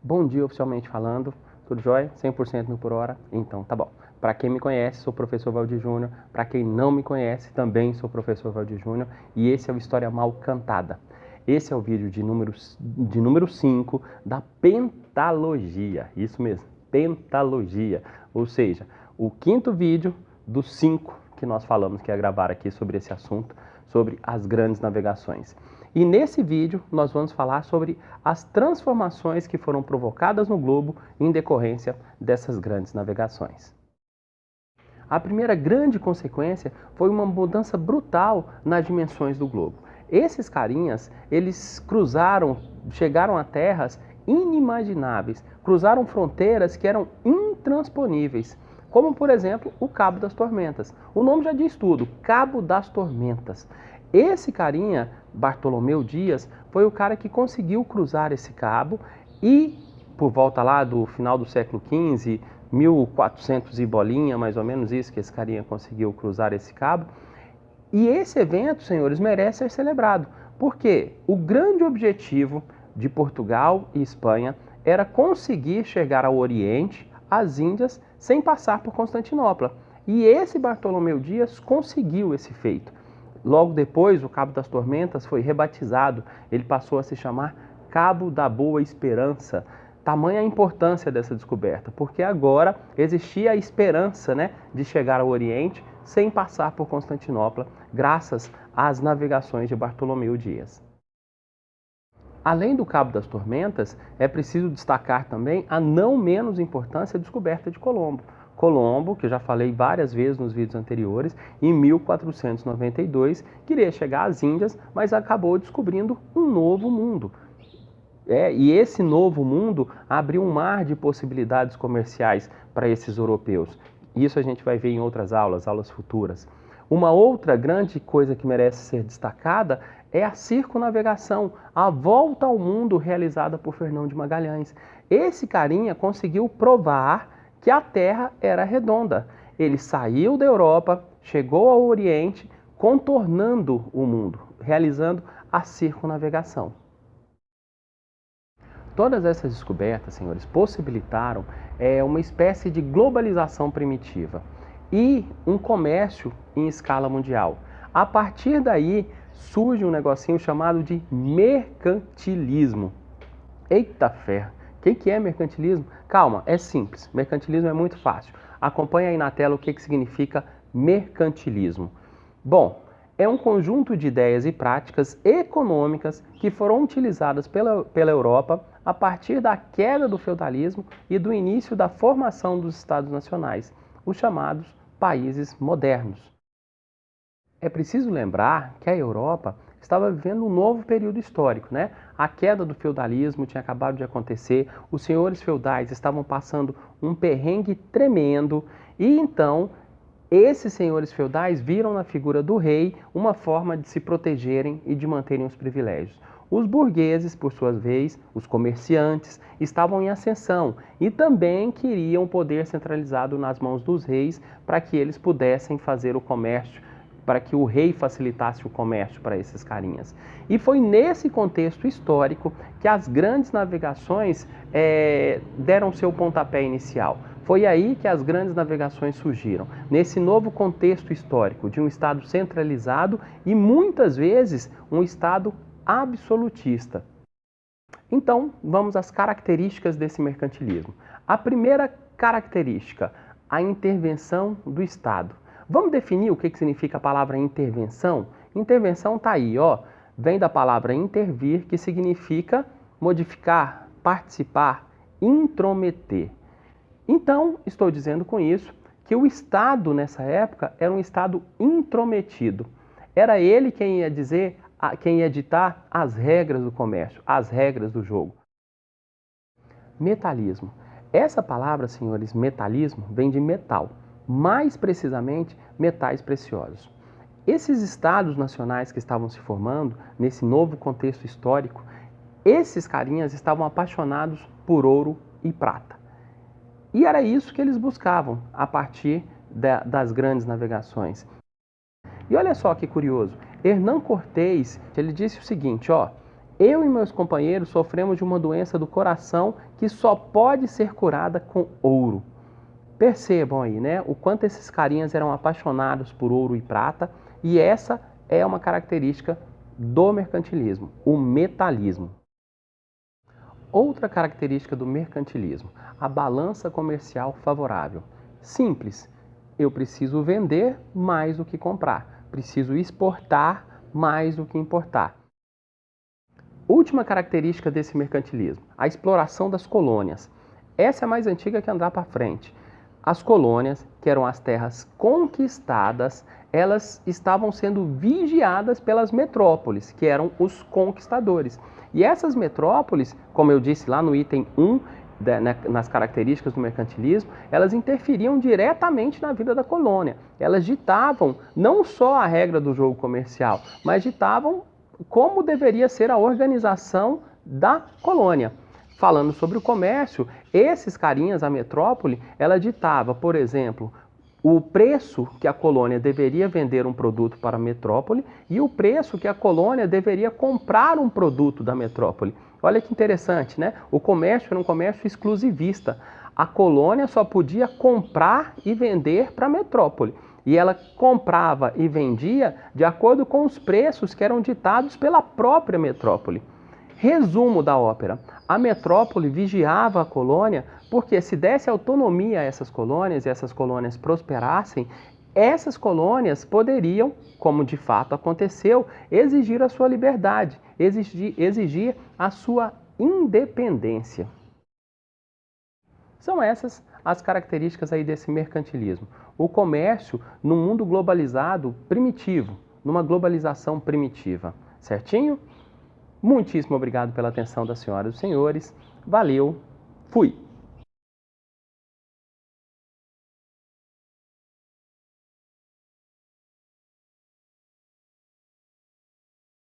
Bom dia, oficialmente falando. Tudo jóia? 100% mil por hora? Então, tá bom. Para quem me conhece, sou o professor Valdir Júnior. Para quem não me conhece, também sou o professor Valdir Júnior. E esse é o História Mal Cantada. Esse é o vídeo de número 5 da pentalogia. Isso mesmo, pentalogia. Ou seja, o quinto vídeo dos 5 que nós falamos que ia gravar aqui sobre esse assunto, sobre as grandes navegações. E nesse vídeo nós vamos falar sobre as transformações que foram provocadas no globo em decorrência dessas grandes navegações. A primeira grande consequência foi uma mudança brutal nas dimensões do globo. Esses carinhas, eles chegaram a terras inimagináveis, cruzaram fronteiras que eram intransponíveis, como por exemplo o Cabo das Tormentas. O nome já diz tudo, Cabo das Tormentas. Esse carinha, Bartolomeu Dias, foi o cara que conseguiu cruzar esse cabo e, por volta lá do final do século XV, 1400 e bolinha, mais ou menos isso, que esse carinha conseguiu cruzar esse cabo. E esse evento, senhores, merece ser celebrado, porque o grande objetivo de Portugal e Espanha era conseguir chegar ao Oriente, às Índias, sem passar por Constantinopla. E esse Bartolomeu Dias conseguiu esse feito. Logo depois, o Cabo das Tormentas foi rebatizado, ele passou a se chamar Cabo da Boa Esperança. Tamanha a importância dessa descoberta, porque agora existia a esperança, de chegar ao Oriente sem passar por Constantinopla, graças às navegações de Bartolomeu Dias. Além do Cabo das Tormentas, é preciso destacar também a não menos importante descoberta de Colombo. Colombo, que eu já falei várias vezes nos vídeos anteriores, em 1492, queria chegar às Índias, mas acabou descobrindo um novo mundo. E esse novo mundo abriu um mar de possibilidades comerciais para esses europeus. Isso a gente vai ver em outras aulas futuras. Uma outra grande coisa que merece ser destacada é a circunnavegação, a volta ao mundo realizada por Fernão de Magalhães. Esse carinha conseguiu provar que a Terra era redonda. Ele saiu da Europa, chegou ao Oriente, contornando o mundo, realizando a circunnavegação. Todas essas descobertas, senhores, possibilitaram uma espécie de globalização primitiva e um comércio em escala mundial. A partir daí surge um negocinho chamado de mercantilismo. Eita ferro! O que é mercantilismo? Calma, é simples. Mercantilismo é muito fácil. Acompanha aí na tela o que significa mercantilismo. Bom, é um conjunto de ideias e práticas econômicas que foram utilizadas pela Europa a partir da queda do feudalismo e do início da formação dos Estados Nacionais, os chamados países modernos. É preciso lembrar que a Europa estava vivendo um novo período histórico, A queda do feudalismo tinha acabado de acontecer, os senhores feudais estavam passando um perrengue tremendo e então esses senhores feudais viram na figura do rei uma forma de se protegerem e de manterem os privilégios. Os burgueses, por sua vez, os comerciantes, estavam em ascensão e também queriam poder centralizado nas mãos dos reis para que eles pudessem fazer o comércio, para que o rei facilitasse o comércio para esses carinhas. E foi nesse contexto histórico que as grandes navegações deram seu pontapé inicial. Foi aí que as grandes navegações surgiram, nesse novo contexto histórico de um Estado centralizado e muitas vezes um Estado absolutista. Então, vamos às características desse mercantilismo. A primeira característica, a intervenção do Estado. Vamos definir o que significa a palavra intervenção? Intervenção está aí, vem da palavra intervir, que significa modificar, participar, intrometer. Então, estou dizendo com isso que o Estado, nessa época, era um Estado intrometido. Era ele quem ia ditar as regras do comércio, as regras do jogo. Metalismo. Essa palavra, senhores, metalismo, vem de metal. Mais precisamente, metais preciosos. Esses estados nacionais que estavam se formando, nesse novo contexto histórico, esses carinhas estavam apaixonados por ouro e prata. E era isso que eles buscavam a partir das grandes navegações. E olha só que curioso, Hernán Cortés, ele disse o seguinte, Eu e meus companheiros sofremos de uma doença do coração que só pode ser curada com ouro. Percebam aí, né, o quanto esses carinhas eram apaixonados por ouro e prata, e essa é uma característica do mercantilismo, o metalismo. Outra característica do mercantilismo, a balança comercial favorável. Simples, eu preciso vender mais do que comprar, preciso exportar mais do que importar. Última característica desse mercantilismo, a exploração das colônias. Essa é a mais antiga que andar para frente. As colônias, que eram as terras conquistadas, elas estavam sendo vigiadas pelas metrópoles, que eram os conquistadores. E essas metrópoles, como eu disse lá no item 1, nas características do mercantilismo, elas interferiam diretamente na vida da colônia. Elas ditavam não só a regra do jogo comercial, mas ditavam como deveria ser a organização da colônia. Falando sobre o comércio, esses carinhas, a metrópole, ela ditava, por exemplo, o preço que a colônia deveria vender um produto para a metrópole e o preço que a colônia deveria comprar um produto da metrópole. Olha que interessante, né? O comércio era um comércio exclusivista. A colônia só podia comprar e vender para a metrópole. E ela comprava e vendia de acordo com os preços que eram ditados pela própria metrópole. Resumo da ópera. A metrópole vigiava a colônia porque se desse autonomia a essas colônias e essas colônias prosperassem, essas colônias poderiam, como de fato aconteceu, exigir a sua liberdade, exigir a sua independência. São essas as características aí desse mercantilismo. O comércio num mundo globalizado primitivo, numa globalização primitiva. Certinho? Muitíssimo obrigado pela atenção das senhoras e dos senhores. Valeu, fui!